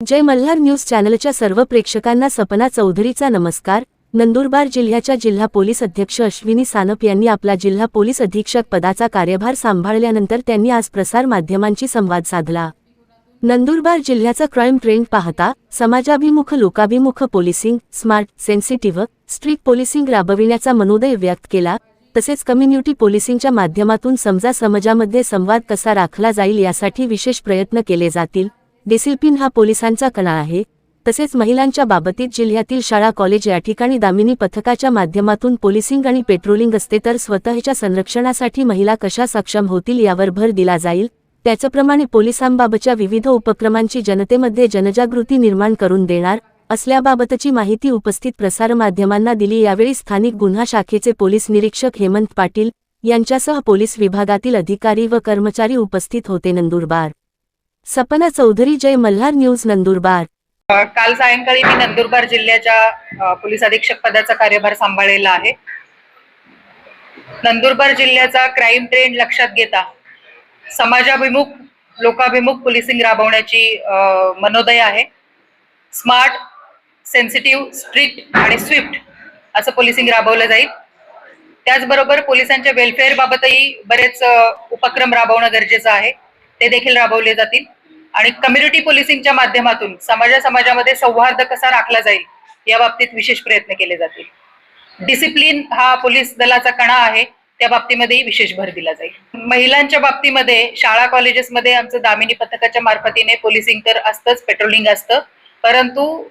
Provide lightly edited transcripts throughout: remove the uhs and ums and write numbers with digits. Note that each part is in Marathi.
जय मल्हार न्यूज चॅनलच्या सर्व प्रेक्षकांना सपना चौधरीचा नमस्कार। नंदुरबार जिल्ह्याच्या जिल्हा पोलीस अध्यक्ष अश्विनी सानप यांनी आपला जिल्हा पोलीस अधीक्षक पदाचा कार्यभार सांभाळल्यानंतर त्यांनी आज प्रसार माध्यमांशी संवाद साधला। नंदुरबार जिल्ह्याचा क्राईम ट्रेंड पाहता समाजाभिमुख लोकाभिमुख policing, smart, sensitive, strict policing राबविण्याचा मनोदय व्यक्त केला। तसेच कम्युनिटी पोलिसिंगच्या माध्यमातून समाजामध्ये संवाद कसा राखला जाईल यासाठी विशेष प्रयत्न केले जातील। डिसिप्लिन हा पोलिसांचा कणा आहे। तसेच महिलांच्या बाबतीत जिल्ह्यातील शाळा कॉलेज या ठिकाणी दामिनी पथकाच्या माध्यमातून पोलिसिंग आणि पेट्रोलिंग असते, तर स्वतःच्या संरक्षणासाठी महिला कशा सक्षम होतील यावर भर दिला जाईल। त्याचप्रमाणे पोलिसांबाबतच्या विविध उपक्रमांची जनतेमध्ये जनजागृती निर्माण करून देणार असल्याबाबतची माहिती उपस्थित प्रसारमाध्यमांना दिली। यावेळी स्थानिक गुन्हा शाखेचे पोलीस निरीक्षक हेमंत पाटील यांच्यासह पोलीस विभागातील अधिकारी व कर्मचारी उपस्थित होते। नंदुरबार सपना चौधरी, जय मल्हार न्यूज, नंदुरबार। काल सायंकाळी मी नंदुरबार जिल्ह्याच्या पोलीस अधीक्षक पदाचा कार्यभार सांभाळलेला आहे। नंदुरबार जिल्ह्याचा क्राईम ट्रेंड लक्षात घेता समाजाभिमुख लोकाभिमुख पोलिसिंग राबवण्याची मनोदय आहे। स्मार्ट, सेन्सिटिव्ह, स्ट्रिक्ट आणि स्विफ्ट असं पोलिसिंग राबवलं जाईल। त्याचबरोबर पोलिसांच्या वेलफेअर बाबतही बरेच उपक्रम राबवणं गरजेचं आहे, ते देखील राबवले जातील। आणि कम्युनिटी पोलिसिंगच्या माध्यमातून समाजामध्ये सौहार्द कसा राखला जाईल या बाबतीत विशेष प्रयत्न केले जातील। डिसिप्लिन हा पोलीस दलाचा कणा आहे, त्या बाबतीमध्ये विशेष भर दिला जाईल। महिलांच्या बाबतीमध्ये शाळा कॉलेजेसमध्ये आमचं दामिनी पथकाच्या मार्फतीने पोलिसिंग तर असतंच, पेट्रोलिंग असतं, परंतु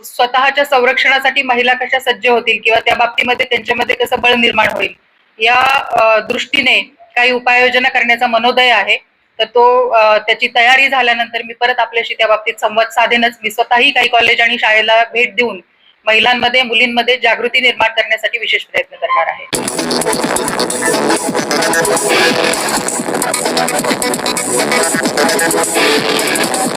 स्वतःच्या संरक्षणासाठी महिला कशा सज्ज होतील किंवा त्या बाबतीमध्ये त्यांच्यामध्ये कसं बळ निर्माण होईल या दृष्टीने काही उपाययोजना करण्याचा मनोदय आहे। तर त्याची तयारी झाल्यानंतर मी परत आपल्याशी त्या बाबतीत संवाद साधेनच। मी स्वतःही काही कॉलेज आणि शाळेला भेट देऊन महिलांमध्ये मुलींमध्ये जागृती निर्माण करण्यासाठी विशेष प्रयत्न करणार आहे।